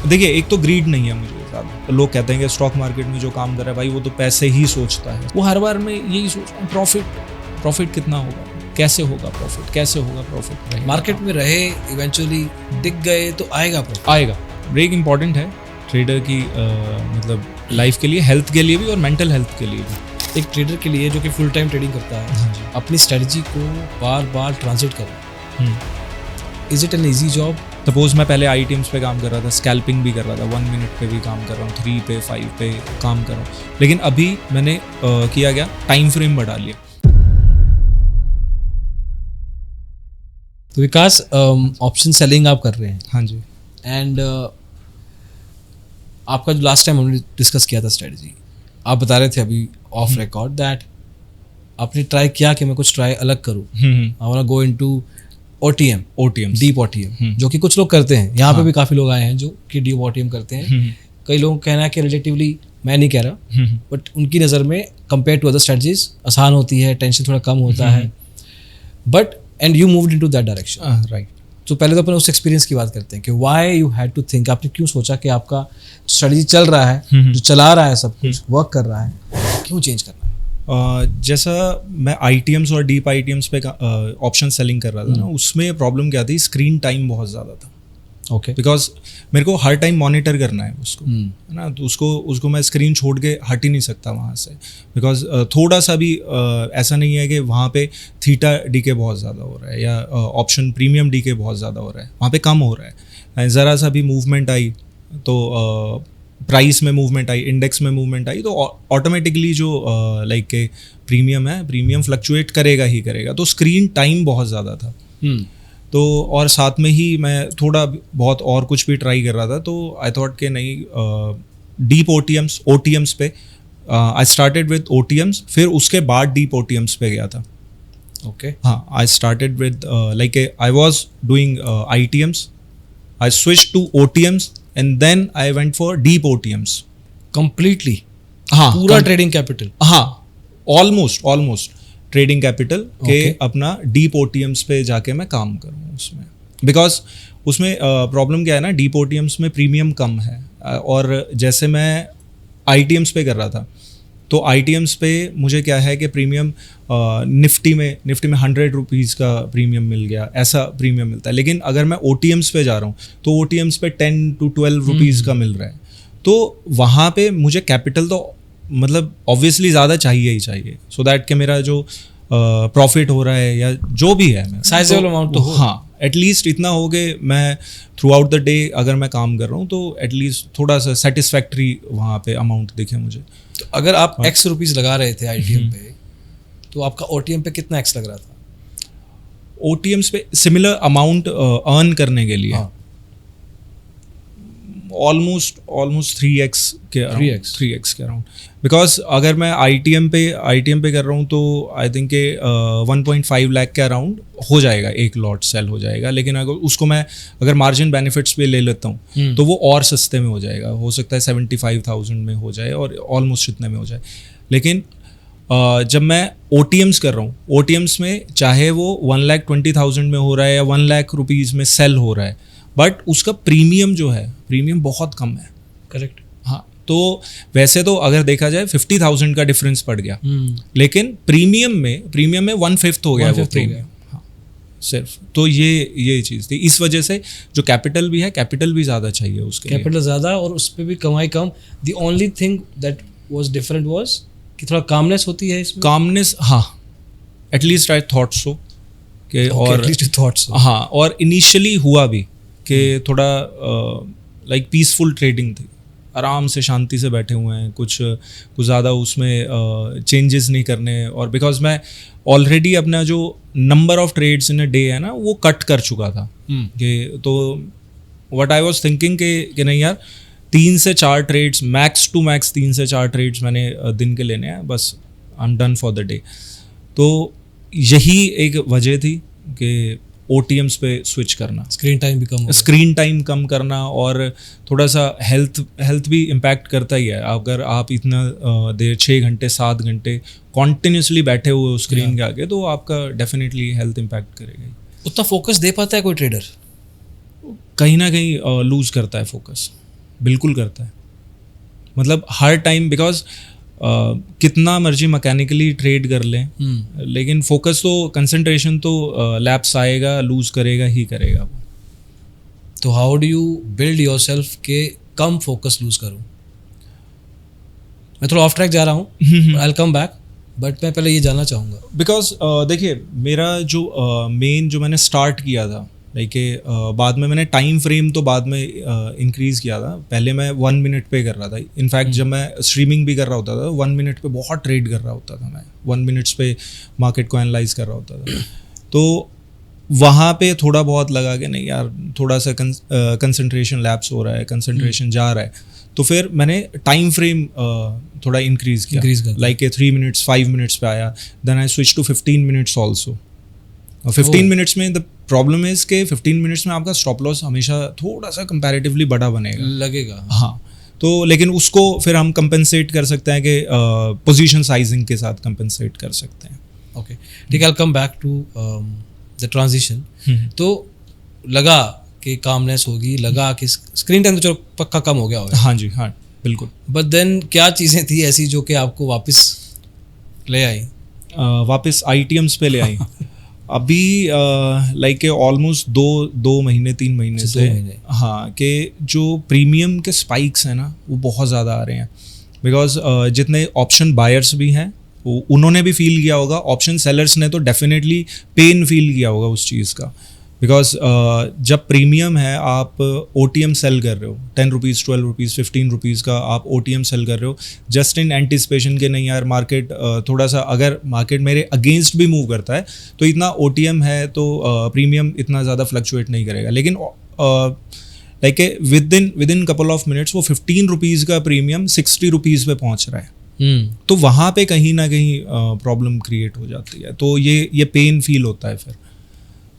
देखिए, एक तो ग्रीड नहीं है मुझे साथ। लोग कहते हैं कि स्टॉक मार्केट में जो काम कर रहा है भाई वो तो पैसे ही सोचता है, वो हर बार मैं यही सोच रहा हूँ प्रॉफिट कितना होगा, कैसे होगा प्रॉफिट। मार्केट में रहे, इवेंचुअली दिख गए तो आएगा प्रॉफिट, आएगा। ब्रेक इंपॉर्टेंट है ट्रेडर की मतलब लाइफ के लिए, हेल्थ के लिए भी और मेंटल हेल्थ के लिए भी। एक ट्रेडर के लिए जो कि फुल टाइम ट्रेडिंग करता है, अपनी स्ट्रेटजी को बार बार ट्रांसलेट करना, is it an easy job? Suppose मैं पहले ITMs पे काम कर रहा था, स्कैल्पिंग भी कर रहा था, 1 मिनट पे भी काम कर रहा हूँ, 3 पे 5 पे काम कर रहा हूँ, लेकिन अभी मैंने किया गया टाइम फ्रेम बढ़ा लिया। तो विकास, ऑप्शन सेलिंग आप कर रहे हैं। हाँ जी। एंड आपका जो लास्ट टाइम हमने डिस्कस किया था स्ट्रेटजी, आप बता रहे थे अभी ऑफ रिकॉर्ड दैट आपने ट्राई किया कि मैं कुछ ट्राई अलग करूँ, I want go into OTM, deep OTM, जो कि कुछ लोग करते हैं। यहाँ पे भी काफ़ी लोग आए हैं जो कि डीप OTM करते हैं। कई लोगों का कहना है कि रिलेटिवली, मैं नहीं कह रहा, बट उनकी नज़र में कंपेयर टू अदर स्ट्रेटजीज आसान होती है, टेंशन थोड़ा कम होता है, but and you moved into that direction, right? तो पहले तो अपन उस एक्सपीरियंस की बात करते हैं कि why you had to think, आपने क्यों सोचा कि आपका स्ट्रेटजी चल रहा है, जो चला रहा है सब कुछ वर्क कर रहा है, क्यों चेंज करना है? जैसा मैं ITMs और डीप ITMs पे ऑप्शन सेलिंग कर रहा था ना, उसमें प्रॉब्लम क्या थी, स्क्रीन टाइम बहुत ज़्यादा था। ओके, बिकॉज मेरे को हर टाइम मॉनिटर करना है उसको, है ना, तो उसको मैं स्क्रीन छोड़ के हट ही नहीं सकता वहाँ से। बिकॉज थोड़ा सा भी ऐसा नहीं है कि वहाँ पे थीटा डीके बहुत ज़्यादा हो रहा है या ऑप्शन प्रीमियम डीके बहुत ज़्यादा हो रहा है, वहाँ पे कम हो रहा है। ज़रा सा भी मूवमेंट आई तो प्राइस में मूवमेंट आई, इंडेक्स में मूवमेंट आई, तो ऑटोमेटिकली जो लाइक के प्रीमियम फ्लक्चुएट करेगा ही करेगा। तो स्क्रीन टाइम बहुत ज़्यादा था। तो और साथ में ही मैं थोड़ा बहुत और कुछ भी ट्राई कर रहा था, तो आई थॉट कि नहीं, डीप OTMs पे आई स्टार्टेड विद OTMs, फिर उसके बाद डीप OTMs पे गया था। ओके, हाँ, I started with like I was doing ITMs, I switch to OTMs and then I went for deep OTMs. completely, हाँ, पूरा ट्रेडिंग कैपिटल, हाँ, ऑलमोस्ट ट्रेडिंग कैपिटल के अपना डीप OTMs पे जाके मैं काम करूँ उसमें। बिकॉज उसमें प्रॉब्लम क्या है ना, डीप OTMs में प्रीमियम कम है, और जैसे मैं ITMs पे कर रहा था, तो ITMs पे मुझे क्या है कि प्रीमियम निफ्टी में 100 रुपीज़ का प्रीमियम मिल गया, ऐसा प्रीमियम मिलता है। लेकिन अगर मैं OTMs पे जा रहा हूँ तो OTMs पे 10 to 12 रुपीज़ का मिल रहा है। तो वहाँ पे मुझे कैपिटल तो मतलब ऑब्वियसली ज़्यादा चाहिए ही चाहिए, सो दैट कि मेरा जो प्रॉफिट हो रहा है या जो भी है साइजेबल अमाउंट तो हो, हाँ, एटलीस्ट इतना हो कि मैं थ्रू आउट द डे अगर मैं काम कर रहा हूँ तो एटलीस्ट थोड़ा सा सेटिस्फैक्ट्री वहाँ पे अमाउंट दिखे मुझे। तो अगर आप X रुपीज़ लगा रहे थे ITM पे, तो आपका OTM पे कितना X लग रहा था? OTMs पे सिमिलर अमाउंट अर्न करने के लिए ऑलमोस्ट 3x के अराउंड। बिकॉज अगर मैं ITM पे कर रहा हूँ तो आई थिंक के 1.5 लाख के अराउंड हो जाएगा, एक लॉट सेल हो जाएगा। लेकिन अगर उसको मैं अगर मार्जिन बेनिफिट्स पे ले लेता हूँ तो वो और सस्ते में हो जाएगा, हो सकता है 75,000 में हो जाए और ऑलमोस्ट इतने में हो जाए। लेकिन जब मैं OTMs कर रहा हूँ, OTMs में चाहे वो 1,20,000 में हो रहा है या 1 लाख रुपीज़ में सेल हो रहा है, बट उसका प्रीमियम जो है, प्रीमियम बहुत कम है। करेक्ट, हाँ। तो वैसे तो अगर देखा जाए 50,000 का डिफरेंस पड़ गया, लेकिन प्रीमियम में 1/5 हो गया वो प्रीमियम, हाँ, सिर्फ। तो ये चीज़ थी, इस वजह से जो कैपिटल भी है, कैपिटल भी ज़्यादा चाहिए उसके, कैपिटल ज़्यादा और उस पर भी कमाई कम। The only thing that was different was कि थोड़ा कामनेस होती है इसमें। कामनेस, हाँ, एटलीस्ट आई थॉट सो कि, और हाँ, और इनिशियली हुआ भी कि थोड़ा लाइक पीसफुल ट्रेडिंग थी, आराम से शांति से बैठे हुए हैं, कुछ ज़्यादा उसमें चेंजेस नहीं करने। और बिकॉज मैं ऑलरेडी अपना जो number of trades in a day है ना, वो कट कर चुका था कि, तो व्हाट आई वाज थिंकिंग कि नहीं यार, 3 से 4 ट्रेड्स मैक्स टू मैक्स 3 से 4 ट्रेड्स मैंने दिन के लेने हैं, बस I am done for the day. तो यही एक वजह थी कि OTMs पे स्विच करना, स्क्रीन टाइम कम करना, और थोड़ा सा हेल्थ भी इम्पैक्ट करता ही है। अगर आप इतना देर 6 घंटे 7 घंटे कॉन्टिन्यूसली बैठे हुए स्क्रीन के आगे, तो आपका डेफिनेटली हेल्थ इम्पैक्ट करेगा। उतना फोकस दे पाता है कोई ट्रेडर? कहीं ना कहीं लूज करता है फोकस। बिल्कुल करता है, मतलब हर टाइम, बिकॉज कितना मर्जी मैकेनिकली ट्रेड कर लें, लेकिन फोकस तो, कंसंट्रेशन तो लैप्स आएगा, लूज करेगा ही करेगा वो। तो how do you build your self के कम फोकस लूज करूँ? मैं थोड़ा ऑफ ट्रैक जा रहा हूँ, I will come back, but मैं पहले ये जानना चाहूँगा। बिकॉज देखिए, मेरा जो मेन जो मैंने स्टार्ट किया था, लाइक बाद में मैंने टाइम फ्रेम तो बाद में इंक्रीज़ किया था। पहले मैं 1 मिनट पे कर रहा था, इनफैक्ट जब मैं स्ट्रीमिंग भी कर रहा होता था 1 मिनट पे बहुत ट्रेड कर रहा होता था मैं, 1 मिनट्स पे मार्केट को एनालाइज कर रहा होता था। तो वहाँ पे थोड़ा बहुत लगा कि नहीं यार, थोड़ा सा कंसंट्रेशन लैप्स हो रहा है, कंसंट्रेशन जा रहा है, तो फिर मैंने टाइम फ्रेम थोड़ा इंक्रीज़ किया, लाइक 3 मिनट्स 5 मिनट्स पे आया, then I switch to 15 minutes also. 15 minutes में द प्रॉब्लम इज के 15 मिनट्स में आपका स्टॉप लॉस हमेशा थोड़ा सा कंपैरेटिवली बड़ा बनेगा, लगेगा। हाँ, तो लेकिन उसको फिर हम कंपेंसेट कर सकते हैं कि पोजीशन साइजिंग के साथ कंपेंसेट कर सकते हैं। ओके, ठीक है, I come back to the transition. तो लगा कि कामनेस होगी, लगा कि स्क्रीन टाइम तो चलो पक्का कम हो गया होगा। हाँ जी, हाँ बिल्कुल। बट देन क्या चीज़ें थी ऐसी जो कि आपको वापस ले आई? वापस ITMs पे ले आई। अभी लाइक ऑलमोस्ट 2 महीने 3 महीने से, हाँ, कि जो प्रीमियम के स्पाइक्स हैं ना, वो बहुत ज़्यादा आ रहे हैं। बिकॉज जितने ऑप्शन बायर्स भी हैं उन्होंने भी फील किया होगा, ऑप्शन सेलर्स ने तो डेफिनेटली पेन फील किया होगा उस चीज़ का। बिकॉज जब प्रीमियम है, आप OTM सेल कर रहे हो, 10 रुपीज़ 12 रुपीज़ 15 रुपीज़ का आप OTM सेल कर रहे हो, जस्ट इन एंटिसिपेशन के नहीं यार मार्केट थोड़ा सा, अगर मार्केट मेरे अगेंस्ट भी मूव करता है तो इतना OTM है तो प्रीमियम इतना ज़्यादा फ्लक्चुएट नहीं करेगा। लेकिन like with in couple of minutes वो 15 रुपीज़ का प्रीमियम 60 रुपीज़ पे पहुँच रहा है। तो वहाँ पे कहीं ना कहीं प्रॉब्लम क्रिएट हो जाती है, तो ये पेन फील होता है फिर।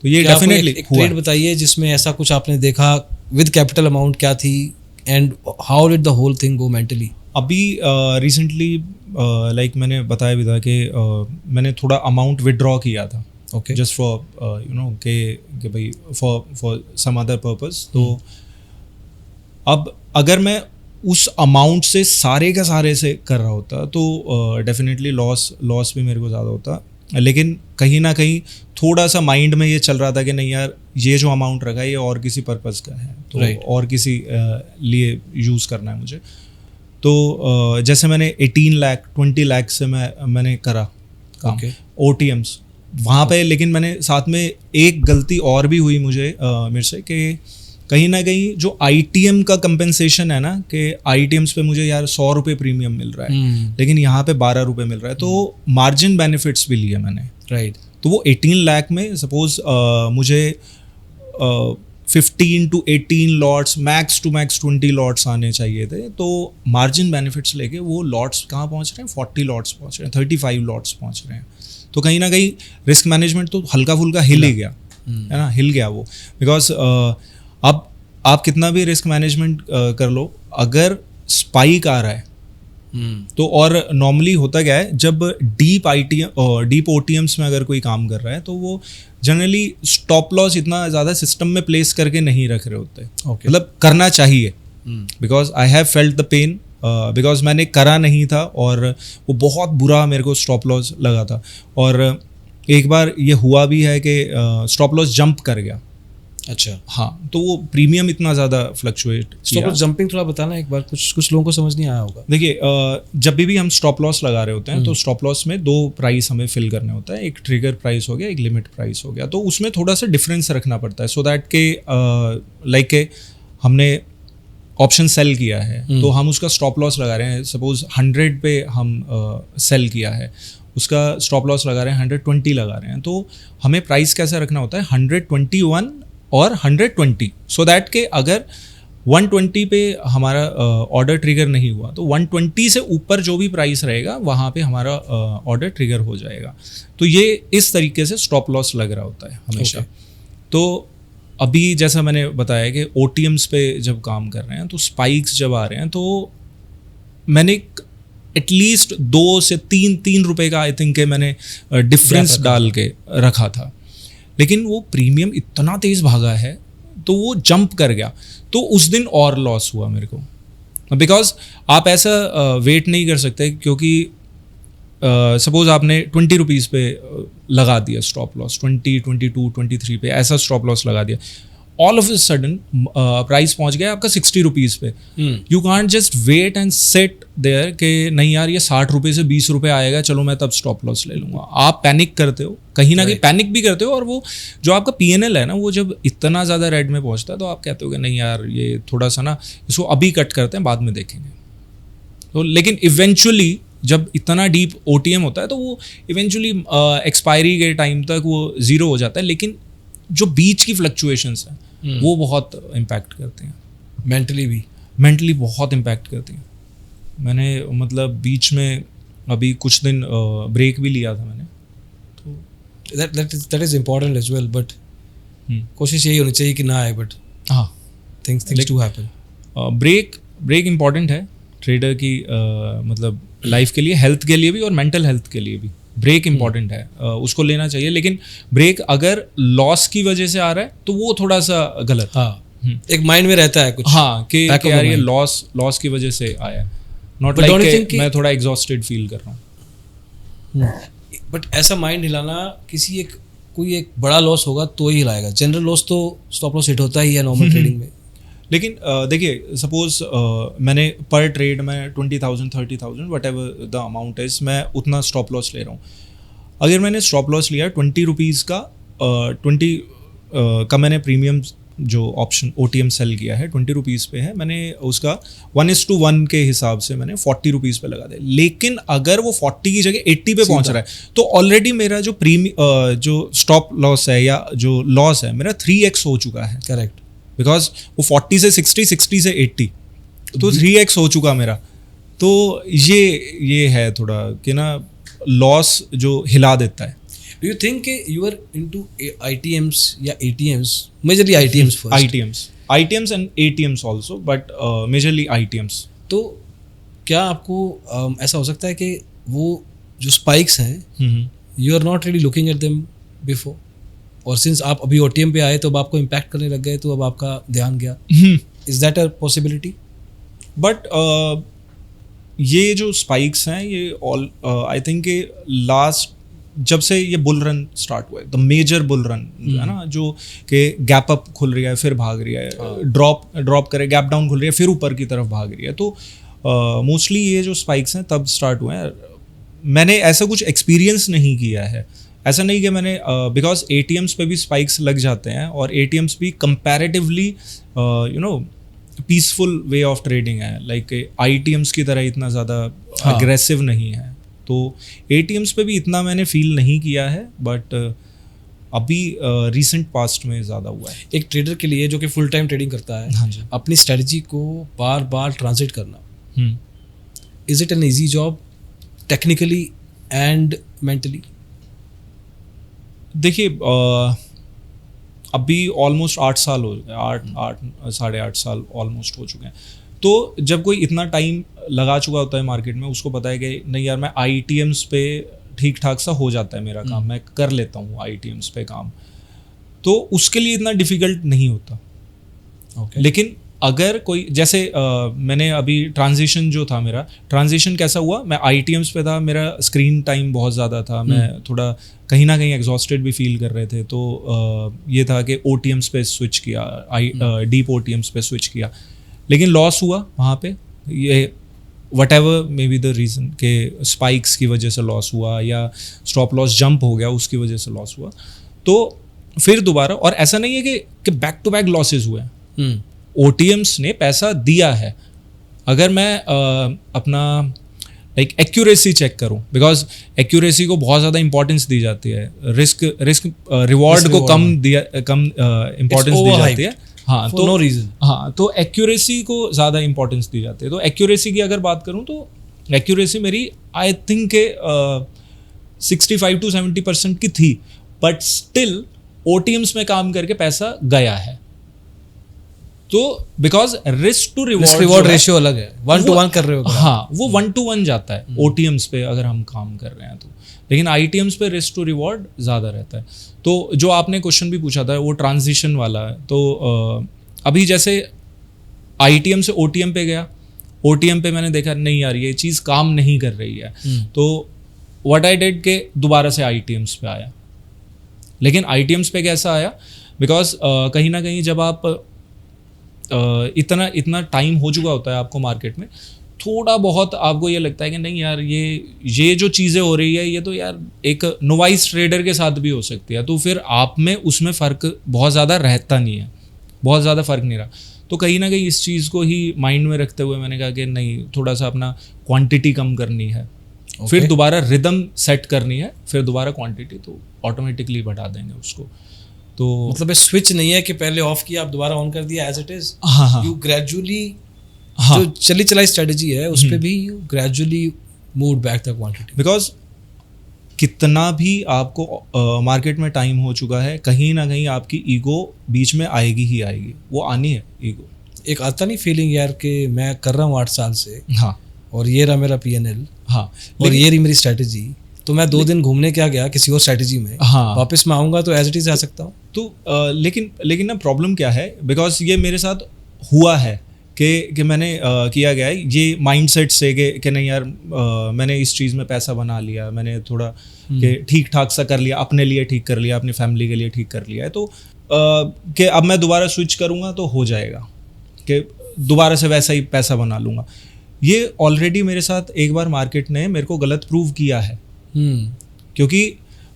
तो ये डेफिनेटली एक ट्रेड बताइए जिसमें ऐसा कुछ आपने देखा, विद कैपिटल अमाउंट क्या थी, and how did the whole thing go mentally? अभी रिसेंटली लाइक मैंने बताया भी था कि मैंने थोड़ा अमाउंट विड्रॉ किया था, okay, just for you know कि भाई फॉर सम अदर पर्पस। तो अब अगर मैं उस अमाउंट से सारे का सारे से कर रहा होता तो डेफिनेटली लॉस भी मेरे को ज़्यादा होता। लेकिन कहीं ना कहीं थोड़ा सा माइंड में ये चल रहा था कि नहीं यार, ये जो अमाउंट रखा है ये और किसी पर्पस का है, तो और किसी लिए यूज़ करना है मुझे। तो जैसे मैंने 18 लाख 20 लाख से मैंने करा काम, OTMs वहाँ पे। लेकिन मैंने साथ में एक गलती और भी हुई मुझे मेरे से, कि कहीं ना कहीं जो ITM का कंपेंसेशन है ना, कि ITMs पे मुझे यार 100 रुपये प्रीमियम मिल रहा है, लेकिन यहाँ पे 12 रुपये मिल रहा है, तो मार्जिन बेनिफिट्स भी लिए मैंने, राइट। तो वो 18 लाख में सपोज मुझे 15 to 18 lots, max to max 20 lots आने चाहिए थे, तो मार्जिन बेनिफिट्स लेके वो लॉट्स कहाँ पहुँच रहे हैं, 40 लॉट्स पहुँच रहे हैं, 35 लॉट्स पहुँच रहे हैं। तो कहीं ना कहीं रिस्क मैनेजमेंट तो हल्का फुल्का हिल ही गया, है ना, हिल गया वो। बिकॉज अब आप कितना भी रिस्क मैनेजमेंट कर लो, अगर स्पाइक आ रहा है तो, और नॉर्मली होता क्या है, जब डीप OTMs में अगर कोई काम कर रहा है तो वो जनरली स्टॉप लॉस इतना ज़्यादा सिस्टम में प्लेस करके नहीं रख रहे होते। मतलब करना चाहिए, because I have felt the pain, because मैंने करा नहीं था और वो बहुत बुरा मेरे को स्टॉप लॉस लगा था। और एक बार ये हुआ भी है कि स्टॉप लॉस जंप कर गया। अच्छा, हाँ, तो वो प्रीमियम इतना ज़्यादा फ्लक्चुएट किया। स्टॉप लॉस जंपिंग थोड़ा बताना एक बार, कुछ लोगों को समझ नहीं आया होगा। देखिए, जब भी हम स्टॉप लॉस लगा रहे होते हैं तो स्टॉप लॉस में 2 प्राइस हमें फिल करने होता है, एक ट्रिगर प्राइस हो गया, एक लिमिट प्राइस हो गया। तो उसमें थोड़ा सा डिफरेंस रखना पड़ता है, सो दैट के लाइक के हमने ऑप्शन सेल किया है तो हम उसका स्टॉप लॉस लगा रहे हैं, सपोज 100 पे हम सेल किया है, उसका स्टॉप लॉस लगा रहे हैं 120 लगा रहे हैं, तो हमें प्राइस कैसे रखना होता है, 121 और 120, सो दैट के अगर 120 पे हमारा ऑर्डर ट्रिगर नहीं हुआ तो 120 से ऊपर जो भी प्राइस रहेगा वहाँ पे हमारा ऑर्डर ट्रिगर हो जाएगा। तो ये इस तरीके से स्टॉप लॉस लग रहा होता है हमेशा। तो अभी जैसा मैंने बताया कि OTMs पे जब काम कर रहे हैं तो स्पाइक्स जब आ रहे हैं, तो मैंने एटलीस्ट 2 से 3 रुपए का आई थिंक मैंने डिफरेंस डाल के रखा था, लेकिन वो प्रीमियम इतना तेज़ भागा है तो वो जंप कर गया, तो उस दिन और लॉस हुआ मेरे को। बिकॉज आप ऐसा वेट नहीं कर सकते, क्योंकि सपोज आपने 20 रुपीज़ पे लगा दिया स्टॉप लॉस, 20, 22, 23 पे ऐसा स्टॉप लॉस लगा दिया, all of a sudden price पहुंच गया आपका 60 रुपीज़ पे. You can't just wait and sit there कि नहीं यार ये 60 रुपये से 20 रुपये आएगा, चलो मैं तब स्टॉप लॉस ले लूँगा. आप पैनिक करते हो, कहीं ना कहीं पैनिक भी करते हो, और वो जो आपका PNL है ना, वो जब इतना ज़्यादा रेड में पहुँचता है तो आप कहते हो कि नहीं यार ये थोड़ा सा ना इसको अभी कट करते हैं, बाद में देखेंगे. तो लेकिन इवेंचुअली जब इतना डीप OTM होता है तो वो इवेंचुअली एक्सपायरी के टाइम तक वो ज़ीरो हो जाता है. लेकिन जो बीच की फ्लक्चुएशंस हैं वो बहुत इम्पैक्ट करते हैं. मेंटली बहुत इम्पैक्ट करती हैं. मैंने मतलब बीच में अभी कुछ दिन ब्रेक भी लिया था मैंने. तो that is important as well, but कोशिश यही होनी चाहिए कि ना आए, बट हाँ things to happen. Break important है ट्रेडर की मतलब लाइफ के लिए, हेल्थ के लिए भी और मेंटल हेल्थ के लिए भी. ब्रेक इम्पॉर्टेंट है, उसको लेना चाहिए. लेकिन ब्रेक अगर लॉस की वजह से आ रहा है तो वो थोड़ा सा गलत. हाँ, एक माइंड में रहता है कुछ. हाँ कि यार ये लॉस की वजह से आया है, नॉट लाइक मैं थोड़ा एग्जॉस्टेड फील कर रहा हूँ. बट ऐसा माइंड हिलाना, कोई एक बड़ा लॉस होगा तो ही हिलाएगा. जनरल लॉस तो स्टॉप लॉस हिट होता ही है नॉर्मल ट्रेडिंग में. लेकिन देखिए सपोज मैंने पर ट्रेड में 20,000 30,000 what ever the amount is, मैं उतना स्टॉप लॉस ले रहा हूँ. अगर मैंने स्टॉप लॉस लिया 20 रुपीज़ का, 20 का मैंने प्रीमियम जो ऑप्शन OTM सेल किया है 20 रुपीज़ पे है, मैंने उसका 1:1 के हिसाब से मैंने 40 रुपीज़ पे लगा दिया. लेकिन अगर वो 40 की जगह 80 पे पहुंच रहा है तो ऑलरेडी मेरा जो जो स्टॉप लॉस है या जो लॉस है मेरा 3x हो चुका है. करेक्ट. बिकॉज वो 40 से 60, 60 से 80, तो 3x हो चुका मेरा. तो ये है थोड़ा कि ना लॉस जो हिला देता है. Do you think you are into ITMs या ATMs? Majorly ITMs first. ITMs and ATMs also, but majorly ITMs. तो क्या आपको ऐसा हो सकता है कि वो जो स्पाइक्स हैं, you are not really looking at them before, और सिंस आप अभी OTM पे आए तो अब आपको इम्पैक्ट करने लग गए तो अब आपका ध्यान गया? Is that a possibility? But ये जो स्पाइक्स हैं ये ऑल आई थिंक लास्ट जब से ये बुल रन स्टार्ट हुआ है, द मेजर बुल रन है ना, जो कि गैप अप खुल रही है फिर भाग रही है, ड्रॉप करे, गैप डाउन खुल रही है फिर ऊपर की तरफ भाग रही है. तो मोस्टली ये जो स्पाइक्स हैं तब स्टार्ट हुए हैं. मैंने ऐसा कुछ एक्सपीरियंस नहीं किया है. ऐसा नहीं कि मैंने बिकॉज ATMs पे भी स्पाइक्स लग जाते हैं, और ATMs भी comparatively peaceful way of trading है. लाइक ITMs की तरह इतना ज़्यादा अग्रेसिव नहीं है. तो ATMs पे भी इतना मैंने फील नहीं किया है, बट अभी रिसेंट पास्ट में ज़्यादा हुआ है. एक ट्रेडर के लिए जो कि फुल टाइम ट्रेडिंग करता है, हाँ जी, अपनी स्ट्रेटजी को बार बार ट्रांसलेट करना, is it an easy job technically and mentally? देखिए अभी ऑलमोस्ट 8 साल हो गए, 8.5 साल ऑलमोस्ट हो चुके हैं. तो जब कोई इतना टाइम लगा चुका होता है मार्केट में, उसको पता है कि नहीं यार मैं ITMs पे ठीक ठाक सा हो जाता है मेरा काम, मैं कर लेता हूँ ITMs पे काम, तो उसके लिए इतना डिफ़िकल्ट नहीं होता. Okay. लेकिन अगर कोई जैसे मैंने अभी ट्रांजिशन जो था मेरा, ट्रांजिशन कैसा हुआ, मैं ITMs पे था, मेरा स्क्रीन टाइम बहुत ज़्यादा था, मैं थोड़ा कहीं ना कहीं एग्जॉस्टेड भी फील कर रहे थे. तो ये था कि OTMs पे स्विच किया, डीप OTMs पे स्विच किया. लेकिन लॉस हुआ वहाँ पे, ये what ever may be the reason के स्पाइक्स की वजह से लॉस हुआ या स्टॉप लॉस जंप हो गया उसकी वजह से लॉस हुआ. तो फिर दोबारा, और ऐसा नहीं है कि बैक टू बैक लॉसेज हुए हैं. OTMs ने पैसा दिया है. अगर मैं अपना लाइक एक्यूरेसी चेक करूं, बिकॉज एक्यूरेसी को बहुत ज़्यादा इंपॉर्टेंस दी जाती है, रिस्क रिवॉर्ड को कम इंपॉर्टेंस दी जाती है. हाँ, तो नो रीजन. हाँ, तो एक्यूरेसी को ज़्यादा इंपॉर्टेंस दी जाती है. तो एक्यूरेसी की अगर बात करूं तो एक्यूरेसी मेरी आई थिंक 65 to 70% की थी, बट स्टिल OTMs में काम करके पैसा गया है. तो because risk to reward ratio अलग है, 1:1 कर रहे हो. हाँ, वो 1:1 जाता है OTMs पे अगर हम काम कर रहे हैं तो. लेकिन ITMs पे रिस्क टू रिवॉर्ड ज़्यादा रहता है. तो जो आपने क्वेश्चन भी पूछा था वो ट्रांजिशन वाला है. तो अभी जैसे ITM से OTM पे गया, OTM पे मैंने देखा नहीं यार ये चीज़ काम नहीं कर रही है, तो व्हाट आई डिड के दोबारा से ITMs पे आया। लेकिन ITMs पे कैसा आया, बिकॉज कहीं ना कहीं जब आप इतना टाइम हो चुका होता है आपको मार्केट में, थोड़ा बहुत आपको ये लगता है कि नहीं यार ये जो चीज़ें हो रही है ये तो यार एक नोवाइस ट्रेडर के साथ भी हो सकती है, तो फिर आप में उसमें फ़र्क बहुत ज़्यादा रहता नहीं है, बहुत ज़्यादा फ़र्क नहीं रहा। तो कहीं ना कहीं इस चीज़ को ही माइंड में रखते हुए मैंने कहा कि नहीं, थोड़ा सा अपना क्वांटिटी कम करनी है, फिर दोबारा रिदम सेट करनी है, फिर दोबारा क्वांटिटी, तो ऑटोमेटिकली बढ़ा देंगे उसको। तो मतलब स्विच नहीं है कि पहले ऑफ किया आप दोबारा ऑन कर दिया एज इट इज। हाँ, यू ग्रेजुअली हाँ, जो चली चलाई स्ट्रेटजी है उस पे भी you gradually move back the quantity. Because कितना भी आपको मार्केट में टाइम हो चुका है, कहीं ना कहीं आपकी ईगो बीच में आएगी ही आएगी, वो आनी है ईगो। एक आता नहीं फीलिंग यार कि मैं कर रहा हूँ 8 साल से, हाँ, और ये रहा मेरा PNL, हाँ, और ये रही मेरी स्ट्रेटजी, तो मैं 2 दिन घूमने क्या गया किसी और स्ट्रेटजी में, हाँ, वापस मैं आऊँगा तो एज इट इज आ सकता हूँ। तो लेकिन ना प्रॉब्लम क्या है, बिकॉज ये मेरे साथ हुआ है कि मैंने किया गया है ये माइंडसेट से कि नहीं यार मैंने इस चीज़ में पैसा बना लिया, मैंने थोड़ा कि ठीक ठाक सा कर लिया, अपने लिए ठीक कर लिया, अपनी फैमिली के लिए ठीक कर लिया है, तो कि अब मैं दोबारा स्विच करूँगा तो हो जाएगा, कि दोबारा से वैसा ही पैसा बना लूँगा। ये ऑलरेडी मेरे साथ एक बार मार्केट ने मेरे को गलत प्रूव किया है। क्योंकि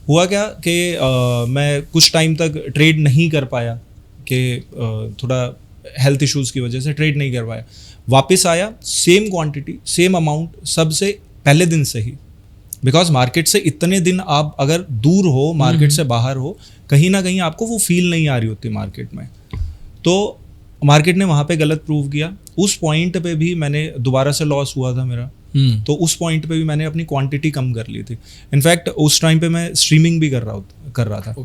हुआ क्या कि मैं कुछ टाइम तक ट्रेड नहीं कर पाया, कि थोड़ा हेल्थ इश्यूज़ की वजह से ट्रेड नहीं कर पाया। वापस आया, सेम क्वांटिटी सेम अमाउंट, सबसे पहले दिन से ही, बिकॉज मार्केट से इतने दिन आप अगर दूर हो, मार्केट से बाहर हो, कहीं ना कहीं आपको वो फील नहीं आ रही होती मार्केट में। तो मार्केट ने वहाँ पे गलत प्रूव किया। उस पॉइंट पे भी मैंने दोबारा से लॉस हुआ था मेरा, तो उस पॉइंट पे भी मैंने अपनी क्वांटिटी कम कर ली थी। इनफैक्ट उस टाइम पे मैं स्ट्रीमिंग भी कर रहा था,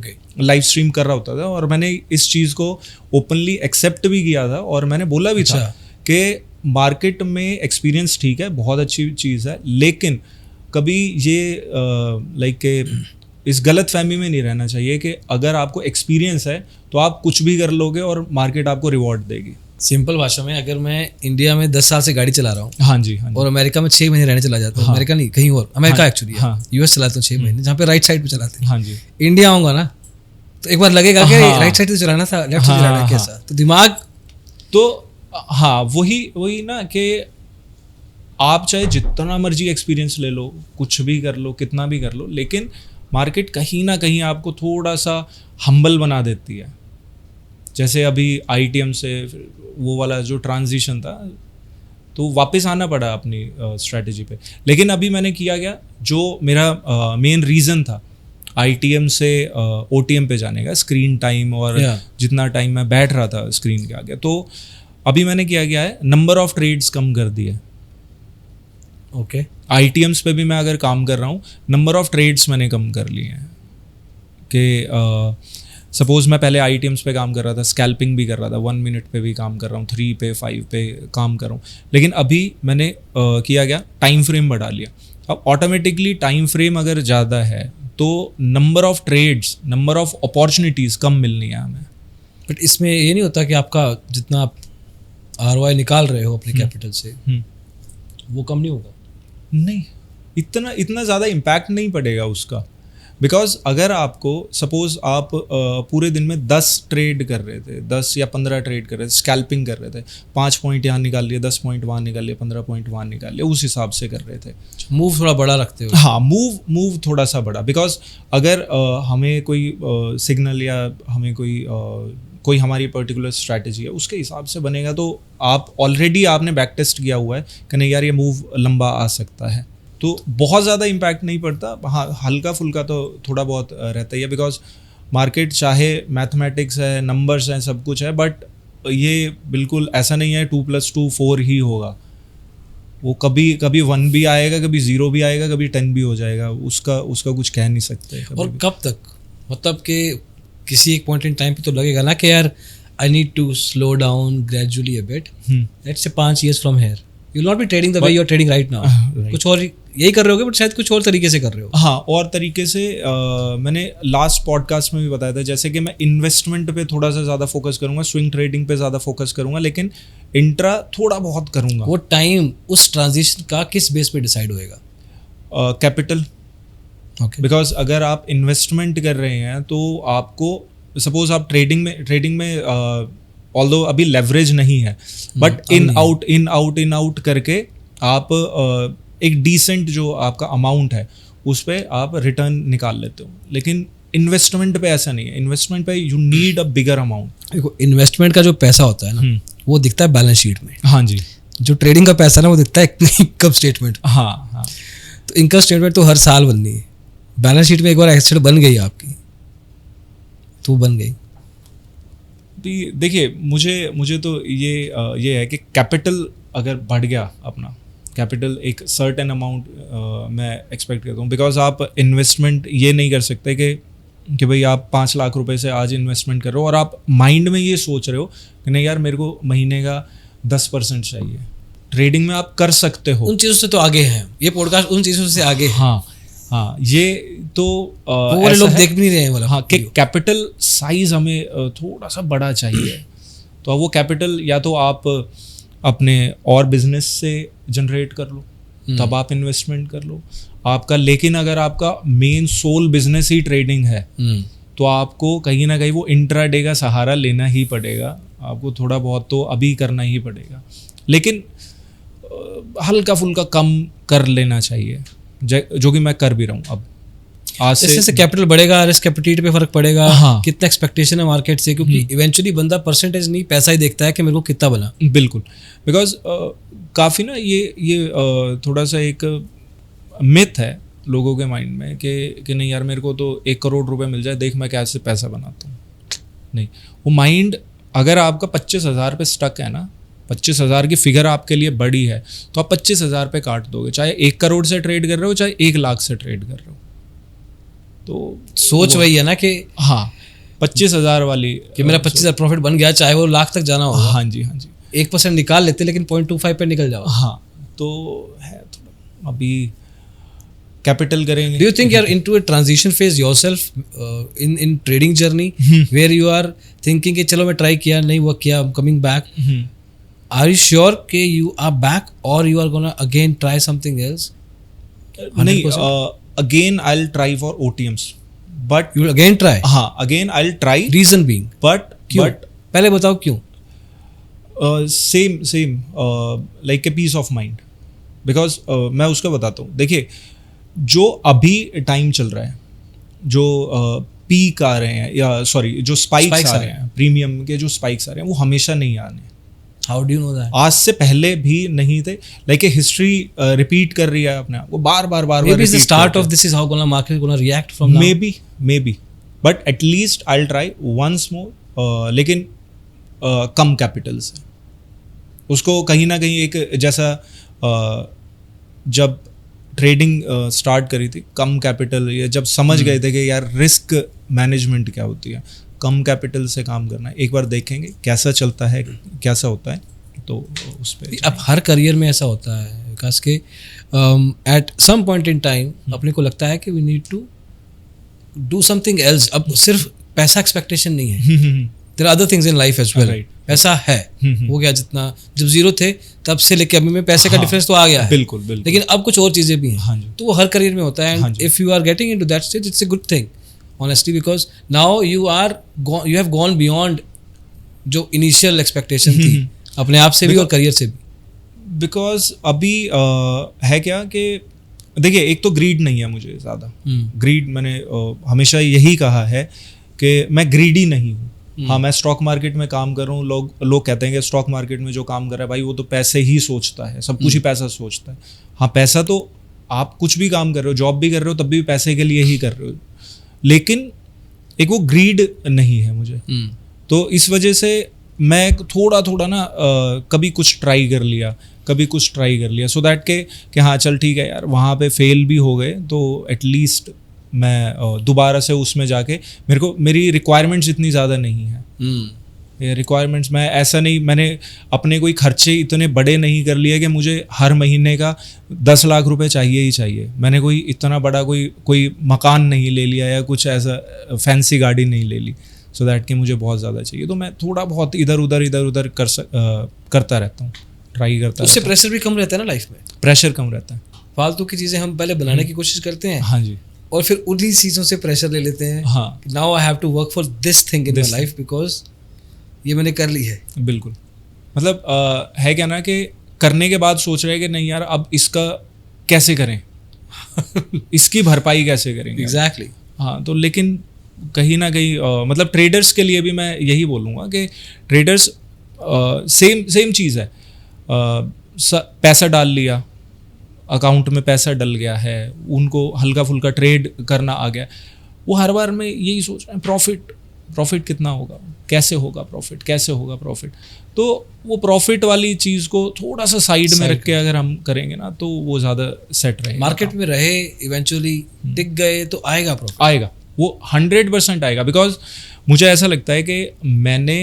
लाइव स्ट्रीम कर रहा होता था, और मैंने इस चीज़ को ओपनली एक्सेप्ट भी किया था, और मैंने बोला भी था कि मार्केट में एक्सपीरियंस ठीक है, बहुत अच्छी चीज़ है, लेकिन कभी ये लाइक के इस गलत फहमी में नहीं रहना चाहिए कि अगर आपको एक्सपीरियंस है तो आप कुछ भी कर लोगे और मार्केट आपको रिवॉर्ड देगी। सिंपल भाषा में, अगर मैं इंडिया में 10 साल से गाड़ी चला रहा हूँ, हाँ जी, हाँ जी, और अमेरिका में 6 महीने रहने चला जाता हूँ, अमेरिका नहीं कहीं और, अमेरिका एक्चुअली, US चलाता हूँ 6 महीने, जहाँ पे राइट साइड पे चलाते हैं। हाँ जी, इंडिया आऊँगा ना तो एक बार लगेगा कि राइट साइड से चलाना था, लेफ्ट से चलाना कैसा, तो दिमाग तो हाँ वही ना कि आप चाहे जितना मर्जी एक्सपीरियंस ले लो, कुछ भी कर लो, कितना भी कर लो, लेकिन मार्केट कहीं ना कहीं आपको थोड़ा सा हम्बल बना देती है। जैसे अभी ITM से वो वाला जो ट्रांजिशन था, तो वापस आना पड़ा अपनी स्ट्रैटेजी पे। लेकिन अभी मैंने किया गया, जो मेरा मेन रीज़न था ITM से OTM पे जाने का, स्क्रीन टाइम और जितना टाइम मैं बैठ रहा था स्क्रीन के आगे, तो अभी मैंने किया गया है, नंबर ऑफ ट्रेड्स कम कर दिए। ओके, ITMs पे भी मैं अगर काम कर रहा हूँ, नंबर ऑफ ट्रेड्स मैंने कम कर लिए हैं। कि सपोज़ मैं पहले ITMs पे काम कर रहा था, स्कैल्पिंग भी कर रहा था, 1 मिनट पे भी काम कर रहा हूँ, 3 पे 5 पे काम कर रहा हूँ, लेकिन अभी मैंने किया गया, टाइम फ्रेम बढ़ा लिया। अब ऑटोमेटिकली टाइम फ्रेम अगर ज़्यादा है तो number of trades, number of opportunities कम मिलनी है हमें। बट इसमें ये नहीं होता कि आपका जितना आप ROI निकाल रहे हो अपने कैपिटल से, वो कम नहीं होगा? नहीं, इतना ज़्यादा इम्पैक्ट नहीं पड़ेगा उसका, बिकॉज अगर आपको सपोज आप पूरे दिन में 10 ट्रेड कर रहे थे, 10 या 15 ट्रेड कर रहे थे, स्कैल्पिंग कर रहे थे, 5 पॉइंट यहाँ निकाल लिए, 10 पॉइंट वहाँ निकाल लिए, 15 पॉइंट वहाँ निकाल लिए, उस हिसाब से कर रहे थे। मूव थोड़ा बड़ा रखते हो? हाँ, मूव थोड़ा सा बड़ा, बिकॉज अगर हमें कोई सिग्नल या हमें कोई हमारी पर्टिकुलर स्ट्रैटेजी है उसके हिसाब से बनेगा, तो आप ऑलरेडी आपने बैक टेस्ट किया हुआ है कि नहीं यार ये मूव लंबा आ सकता है, तो बहुत ज़्यादा इम्पैक्ट नहीं पड़ता। हाँ, हल्का फुल्का तो थोड़ा बहुत रहता ही है, बिकॉज मार्केट चाहे मैथमेटिक्स है, नंबर्स हैं, सब कुछ है, बट ये बिल्कुल ऐसा नहीं है 2+2 4 ही होगा। वो कभी 1 भी आएगा, कभी 0 भी आएगा, कभी 10 भी हो जाएगा, उसका कुछ कह नहीं सकते। और कब तक, मतलब कि किसी एक पॉइंट इन टाइम पे तो लगेगा ना कि यार I need to slow down gradually a bit, let's say 5 years from here you will not be trading the way you are trading right now, कुछ और यही कर रहे होगे बट शायद कुछ और तरीके से कर रहे हो. हाँ, और तरीके से मैंने लास्ट पॉडकास्ट में भी बताया था, जैसे कि मैं इन्वेस्टमेंट पे थोड़ा सा ज़्यादा फोकस करूंगा, स्विंग ट्रेडिंग पे ज़्यादा फोकस करूंगा, लेकिन इंट्रा थोड़ा बहुत करूंगा. वो टाइम उस ट्रांजिशन का किस बेस पे डिसाइड होएगा? कैपिटल. ओके. बिकॉज अगर आप इन्वेस्टमेंट कर रहे हैं तो आपको सपोज आप ट्रेडिंग में ऑल्दो अभी लेवरेज नहीं है, बट इन आउट करके आप एक डिसेंट जो आपका अमाउंट है उस पे आप रिटर्न निकाल लेते हो. लेकिन इन्वेस्टमेंट पे ऐसा नहीं है. इन्वेस्टमेंट पे you need a bigger amount. देखो, इन्वेस्टमेंट का जो पैसा होता है ना, वो दिखता है बैलेंस शीट में. हाँ जी. जो ट्रेडिंग का पैसा ना, वो दिखता है इनकम स्टेटमेंट. हाँ. तो इनकम स्टेटमेंट तो हर साल बननी है. बैलेंस शीट में एक बार एसेट बन गई आपकी तो बन गई. देखिए, मुझे तो ये है कि कैपिटल अगर बढ़ गया, अपना कैपिटल एक सर्टेन अमाउंट मैं एक्सपेक्ट करता हूँ. बिकॉज आप इन्वेस्टमेंट ये नहीं कर सकते कि भाई आप 5 लाख रुपए से आज इन्वेस्टमेंट कर रहे हो और आप माइंड में ये सोच रहे हो कि नहीं यार मेरे को महीने का 10% चाहिए. ट्रेडिंग में आप कर सकते हो. उन चीज़ों से तो आगे हैं ये पॉडकास्ट, उन चीज़ों से आगे है. हाँ, ये तो वो लोग देख भी नहीं रहे हैं वाला. हाँ, कि कैपिटल साइज हमें थोड़ा सा बड़ा चाहिए. तो अब वो कैपिटल या तो आप अपने और बिजनेस से जनरेट कर लो, तब आप इन्वेस्टमेंट कर लो आपका. लेकिन अगर आपका मेन सोल बिजनेस ही ट्रेडिंग है तो आपको कहीं ना कहीं वो इंट्राडे का सहारा लेना ही पड़ेगा. आपको थोड़ा बहुत तो अभी करना ही पड़ेगा, लेकिन हल्का फुल्का कम कर लेना चाहिए, जो कि मैं कर भी रहा हूँ अब. आज से कैपिटल बढ़ेगा, रिस्क एपेटाइट पे फर्क पड़ेगा. हाँ. कितना एक्सपेक्टेशन है मार्केट से, क्योंकि इवेंचुअली बंदा परसेंटेज नहीं पैसा ही देखता है कि मेरे को कितना बना. बिल्कुल. बिकॉज काफ़ी ना ये थोड़ा सा एक मिथ है लोगों के माइंड में कि नहीं यार मेरे को तो 1 करोड़ रुपए मिल जाए, देख मैं कैसे पैसा बनाता हूँ. नहीं, वो माइंड अगर आपका 25,000 पे स्टक है ना, 25,000 की फिगर आपके लिए बड़ी है, तो आप 25,000 पे काट दोगे, चाहे 1 करोड़ से ट्रेड कर रहे हो चाहे 1 लाख से ट्रेड कर रहे हो. तो सोच वही है ना कि हाँ 25,000 वाली कि मेरा 25,000 प्रॉफिट बन गया, चाहे वो लाख तक जाना होगा. हाँ जी. 1% निकाल लेते लेकिन 0.25 पे निकल जाओ. हाँ, तो है थोड़ा अभी कैपिटल करेंगे. Do you think you're into a transition phase yourself in trading journey where you are thinking कि चलो मैं ट्राई किया, नहीं वर्क किया, I'm coming back. Are you sure कि you are back or you are gonna again try something else? नहीं, again I'll try for OTMs, but You will again try. हाँ, again I'll try, Reason being, but पहले बताओ क्यों. same like a peace of mind. Because मैं उसका बताता हूँ. देखिए, जो अभी टाइम चल रहा है, जो पीक आ रहे हैं या सॉरी जो स्पाइक्स आ रहे हैं, प्रीमियम के जो स्पाइक्स आ रहे हैं, वो हमेशा नहीं आने. How do you know that? आज से पहले भी नहीं थे. लाइक हिस्ट्री रिपीट कर रही है अपने आप को बार बार. Maybe it's the start of this is how gonna market gonna react from now. Maybe, but at least I'll try once more. लेकिन कम कैपिटल से. उसको कहीं ना कहीं एक जैसा जब ट्रेडिंग स्टार्ट करी थी, कम कैपिटल, या जब समझ गए थे कि यार रिस्क मैनेजमेंट क्या होती है, कम कैपिटल से काम करना है, एक बार देखेंगे कैसा चलता है, कैसा होता है, तो उस पर. अब हर करियर में ऐसा होता है विकास के at some point in time अपने को लगता है कि we need to do something else. अब सिर्फ पैसा एक्सपेक्टेशन नहीं है, there are other things in life as well. पैसा है, हो गया, जितना जब जीरो थे तब से लेके अभी में पैसे का डिफरेंस तो आ गया है. बिल्कुल. लेकिन अब कुछ और चीज़ें भी हैं. हाँ जी. तो वो हर करियर में होता है. And if you are getting into that stage, it's a good thing honestly, because now you have gone beyond जो इनिशियल एक्सपेक्टेशन थी अपने आप से भी और करियर से भी. बिकॉज अभी है क्या कि देखिए, एक तो ग्रीड नहीं है मुझे ज़्यादा. ग्रीड मैंने हमेशा यही कहा है कि मैं ग्रीडी नहीं हूँ. हाँ, मैं स्टॉक मार्केट में काम कर रहा हूँ. लोग कहते हैं कि स्टॉक मार्केट में जो काम कर रहा है भाई वो तो पैसे ही सोचता है, सब कुछ ही पैसा सोचता है. हाँ, पैसा तो आप कुछ भी काम कर रहे हो, जॉब भी कर रहे हो, तब भी पैसे के लिए ही कर रहे हो, लेकिन एक वो ग्रीड नहीं है मुझे. तो इस वजह से मैं थोड़ा ना कभी कुछ ट्राई कर लिया, कभी कुछ ट्राई कर लिया, सो दैट कि हाँ चल ठीक है यार, वहाँ पे फेल भी हो गए तो एटलीस्ट मैं दोबारा से उसमें जाके मेरी रिक्वायरमेंट्स इतनी ज़्यादा नहीं है. ये रिक्वायरमेंट्स मैं ऐसा नहीं, मैंने अपने कोई खर्चे इतने बड़े नहीं कर लिए कि मुझे हर महीने का 10 लाख रुपए चाहिए ही चाहिए। मैंने कोई इतना बड़ा कोई मकान नहीं ले लिया या कुछ ऐसा फैंसी गाड़ी नहीं ले ली सो दैट कि मुझे बहुत ज़्यादा चाहिए। तो मैं थोड़ा बहुत इधर उधर करता रहता हूँ, ट्राई करता उससे रहता प्रेशर भी कम रहता है ना लाइफ में, हूँ। प्रेशर कम रहता है। फालतू की चीज़ें हम पहले बनाने की कोशिश करते हैं हाँ जी। और फिर उन्हीं चीज़ों से प्रेशर ले लेते हैं। हाँ now I have to work for this thing in my life because ये मैंने कर ली है। बिल्कुल, मतलब है क्या ना कि करने के बाद सोच रहे हैं कि नहीं यार अब इसका कैसे करें इसकी भरपाई कैसे करेंगे। एग्जैक्टली हाँ, तो लेकिन कहीं ना कहीं मतलब ट्रेडर्स के लिए भी मैं यही बोलूँगा कि ट्रेडर्स सेम चीज़ है। पैसा डाल लिया, अकाउंट में पैसा डल गया है, उनको हल्का फुल्का ट्रेड करना आ गया, वो हर बार में यही सोच रहे हैं प्रॉफिट कितना होगा, कैसे होगा प्रॉफिट। तो वो प्रॉफिट वाली चीज़ को थोड़ा सा साइड में रख के अगर हम करेंगे ना तो वो ज़्यादा सेट रहेगा। मार्केट में रहे, इवेंचुअली टिक गए तो आएगा प्रॉफिट, आएगा, वो 100% आएगा। बिकॉज मुझे ऐसा लगता है कि मैंने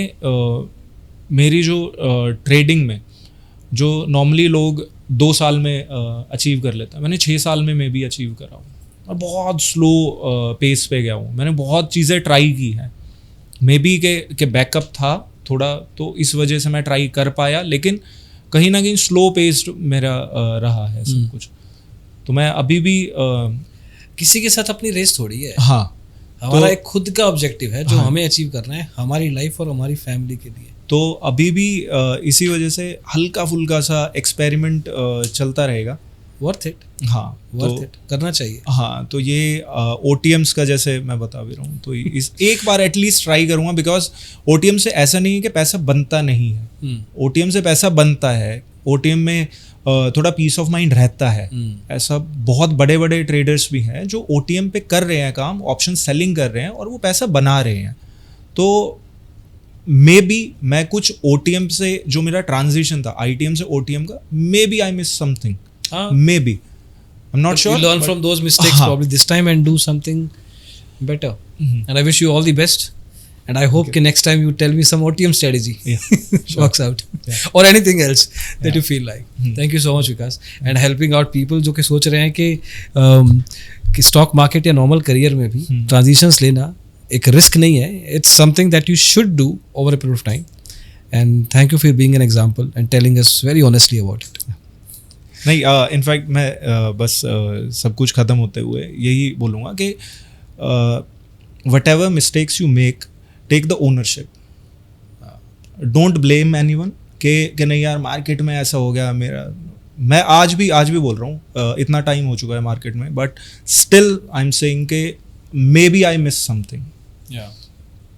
मेरी जो ट्रेडिंग में जो नॉर्मली लोग 2 साल में अचीव कर लेते हैं, मैंने 6 साल में भी अचीव करा हूँ और बहुत स्लो पेस पे गया हूँ। मैंने बहुत चीज़ें ट्राई की हैं, मे बी के बैकअप था थोड़ा, तो इस वजह से मैं ट्राई कर पाया, लेकिन कहीं ना कहीं स्लो पेस्ड मेरा रहा है सब कुछ। तो मैं अभी भी किसी के साथ अपनी रेस थोड़ी है। हाँ, हमारा एक खुद का ऑब्जेक्टिव है जो हमें अचीव करना है हमारी लाइफ और हमारी फैमिली के लिए। तो अभी भी इसी वजह से हल्का फुल्का सा एक्सपेरिमेंट चलता रहेगा। वर्थ इट, हाँ, वर्थ इट करना चाहिए। हाँ, तो ये OTMs का जैसे मैं बता भी रहा हूँ, तो इस एक बार एटलीस्ट ट्राई करूँगा। बिकॉज OTM से ऐसा नहीं है कि पैसा बनता नहीं है, OTM से पैसा बनता है। OTM में थोड़ा पीस ऑफ माइंड रहता है। ऐसा बहुत बड़े बड़े ट्रेडर्स भी हैं जो OTM पे कर रहे हैं काम, ऑप्शन सेलिंग कर रहे हैं और वो पैसा बना रहे हैं। तो मे बी मैं कुछ OTM से जो मेरा ट्रांजिशन था ITM से OTM का, maybe I miss something, maybe, I am not sure. Learn from those mistakes probably this time and do something better. And I wish you all the best. And I hope कि next time you tell me some OTM strategy works out, or anything else that you feel like. Thank you so much Vikas, and helping out people जो कि सोच रहे हैं कि stock market या normal career में भी ट्रांजिशंस लेना एक रिस्क नहीं है. It's something that you should do over a period of time. And thank you for being an example and telling us very honestly about it. नहीं, in fact मैं बस सब कुछ ख़त्म होते हुए यही बोलूँगा कि whatever mistakes you make, take the ownership. Don't blame anyone कि नहीं यार मार्केट में ऐसा हो गया मेरा. मैं आज भी बोल रहा हूँ, इतना टाइम हो चुका है मार्केट में, but still I am saying कि maybe I miss something.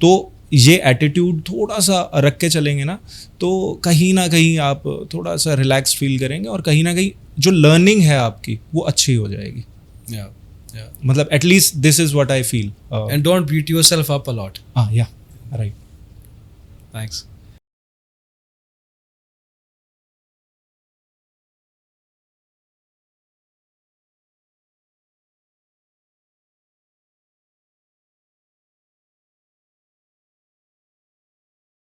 तो ये एटीट्यूड थोड़ा सा रख के चलेंगे ना तो कहीं ना कहीं आप थोड़ा सा रिलैक्स फील करेंगे और कहीं ना कहीं जो लर्निंग है आपकी वो अच्छी हो जाएगी. मतलब at least this is what I feel. And don't beat yourself up a lot. Yeah right. Thanks.